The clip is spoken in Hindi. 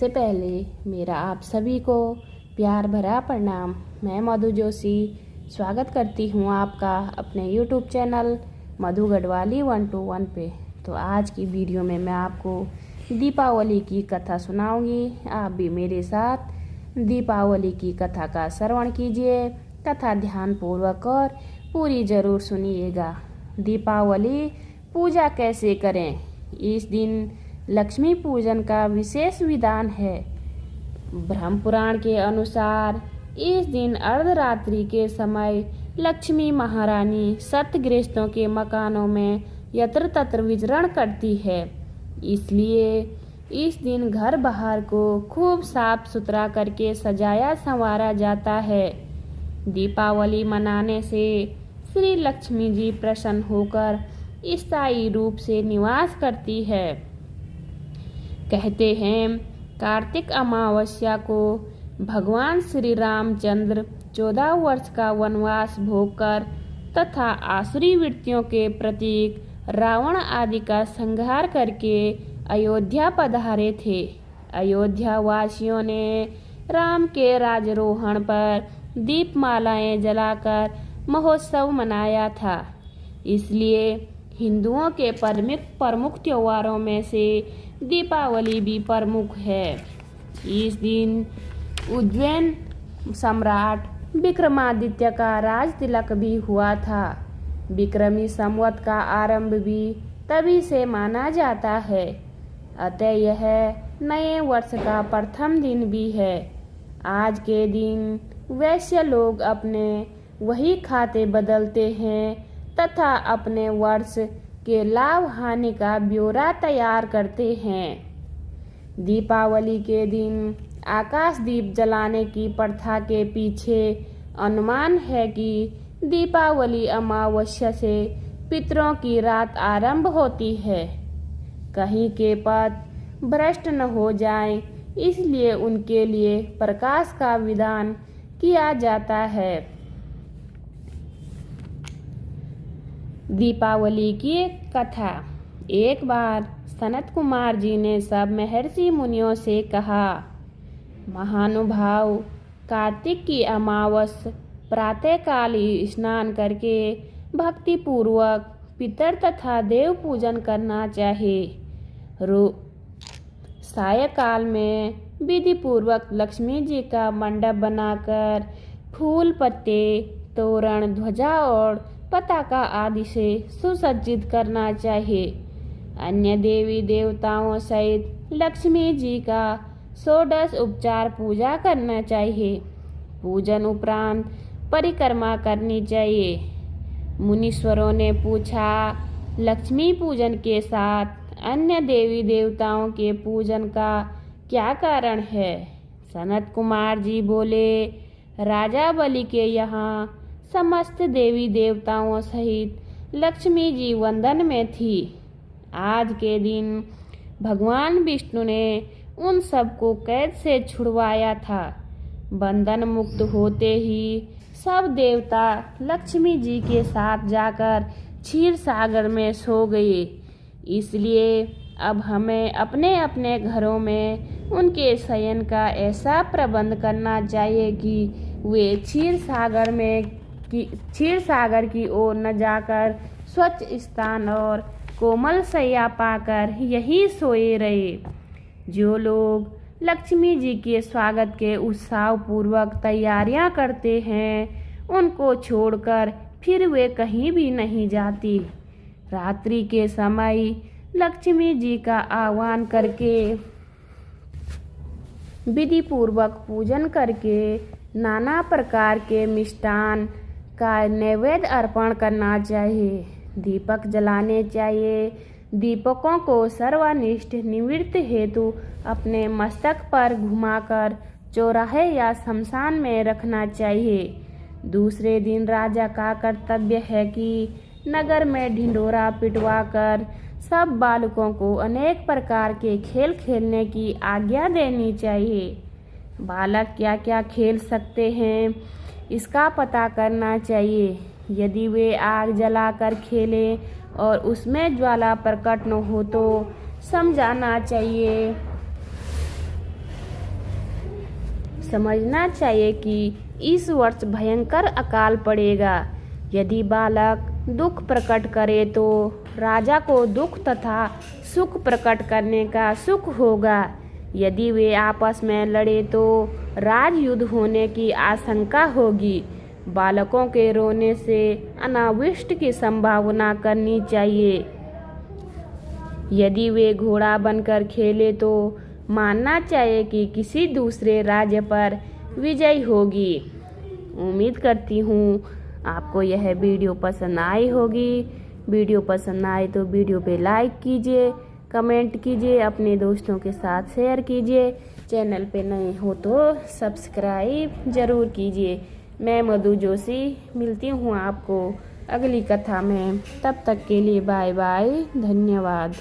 सबसे पहले मेरा आप सभी को प्यार भरा प्रणाम। मैं मधु जोशी स्वागत करती हूँ आपका अपने YouTube चैनल मधु गढ़वाली 121 पे। तो आज की वीडियो में मैं आपको दीपावली की कथा सुनाऊंगी। आप भी मेरे साथ दीपावली की कथा का श्रवण कीजिए। कथा ध्यानपूर्वक और पूरी ज़रूर सुनिएगा। दीपावली पूजा कैसे करें? इस दिन लक्ष्मी पूजन का विशेष विधान है। ब्रह्म पुराण के अनुसार इस दिन अर्धरात्रि के समय लक्ष्मी महारानी सतगृहस्थों के मकानों में यत्र तत्र विचरण करती है। इसलिए इस दिन घर बाहर को खूब साफ सुथरा करके सजाया संवारा जाता है। दीपावली मनाने से श्री लक्ष्मी जी प्रसन्न होकर स्थायी रूप से निवास करती है। कहते हैं कार्तिक अमावस्या को भगवान श्री रामचंद्र 14 वर्ष का वनवास भोगकर तथा आसुरी वृत्तियों के प्रतीक रावण आदि का संहार करके अयोध्या पधारे थे। अयोध्या वासियों ने राम के राजरोहण पर दीपमालाएं जलाकर महोत्सव मनाया था। इसलिए हिंदुओं के प्रमुख त्योहारों में से दीपावली भी प्रमुख है। इस दिन उज्जैन सम्राट विक्रमादित्य का राज तिलक भी हुआ था। विक्रमी संवत का आरंभ भी तभी से माना जाता है। अतः यह नए वर्ष का प्रथम दिन भी है। आज के दिन वैश्य लोग अपने वही खाते बदलते हैं तथा अपने वर्ष के लाभ हानि का ब्यौरा तैयार करते हैं। दीपावली के दिन आकाश दीप जलाने की प्रथा के पीछे अनुमान है कि दीपावली अमावस्या से पितरों की रात आरंभ होती है। कहीं के पथ भ्रष्ट न हो जाएं, इसलिए उनके लिए प्रकाश का विधान किया जाता है। दीपावली की कथा। एक बार सनत कुमार जी ने सब महर्षि मुनियों से कहा, महानुभाव, कार्तिक की अमावस प्रातःकाल ही स्नान करके भक्ति पूर्वक पितर तथा देव पूजन करना चाहिए। सायकाल में विधि पूर्वक लक्ष्मी जी का मंडप बनाकर फूल पत्ते तोरण ध्वजा और पताका आदि से सुसज्जित करना चाहिए। अन्य देवी देवताओं सहित लक्ष्मी जी का षोडश उपचार पूजा करना चाहिए। पूजन उपरांत परिक्रमा करनी चाहिए। मुनीश्वरों ने पूछा, लक्ष्मी पूजन के साथ अन्य देवी देवताओं के पूजन का क्या कारण है? सनत कुमार जी बोले, राजा बलि के यहाँ समस्त देवी देवताओं सहित लक्ष्मी जी वंदन में थी। आज के दिन भगवान विष्णु ने उन सबको कैद से छुड़वाया था। बंधन मुक्त होते ही सब देवता लक्ष्मी जी के साथ जाकर क्षीर सागर में सो गए। इसलिए अब हमें अपने अपने घरों में उनके शयन का ऐसा प्रबंध करना चाहिए कि वे क्षीर सागर की ओर न जाकर स्वच्छ स्थान और कोमल शैया पाकर यही सोए रहे। जो लोग लक्ष्मी जी के स्वागत के उत्साह पूर्वक तैयारियां करते हैं, उनको छोड़कर फिर वे कहीं भी नहीं जाती। रात्रि के समय लक्ष्मी जी का आह्वान करके विधि पूर्वक पूजन करके नाना प्रकार के मिष्टान का नैवेद्य अर्पण करना चाहिए। दीपक जलाने चाहिए। दीपकों को सर्वनिष्ठ निवृत्ति हेतु अपने मस्तक पर घुमाकर चौराहे या शमशान में रखना चाहिए। दूसरे दिन राजा का कर्तव्य है कि नगर में ढिंढोरा पिटवाकर सब बालकों को अनेक प्रकार के खेल खेलने की आज्ञा देनी चाहिए। बालक क्या क्या खेल सकते हैं, इसका पता करना चाहिए। यदि वे आग जलाकर खेलें और उसमें ज्वाला प्रकट न हो तो समझाना चाहिए। समझना चाहिए कि इस वर्ष भयंकर अकाल पड़ेगा। यदि बालक दुख प्रकट करे तो राजा को दुख तथा सुख प्रकट करने का सुख होगा। यदि वे आपस में लड़े तो राजयुद्ध होने की आशंका होगी। बालकों के रोने से अनावृष्टि की संभावना करनी चाहिए। यदि वे घोड़ा बनकर खेले तो मानना चाहिए कि किसी दूसरे राज्य पर विजय होगी। उम्मीद करती हूँ आपको यह वीडियो पसंद आई होगी। वीडियो पसंद आए तो वीडियो पे लाइक कीजिए, कमेंट कीजिए, अपने दोस्तों के साथ शेयर कीजिए। चैनल पे नए हो तो सब्सक्राइब ज़रूर कीजिए। मैं मधु जोशी मिलती हूँ आपको अगली कथा में। तब तक के लिए बाय बाय, धन्यवाद।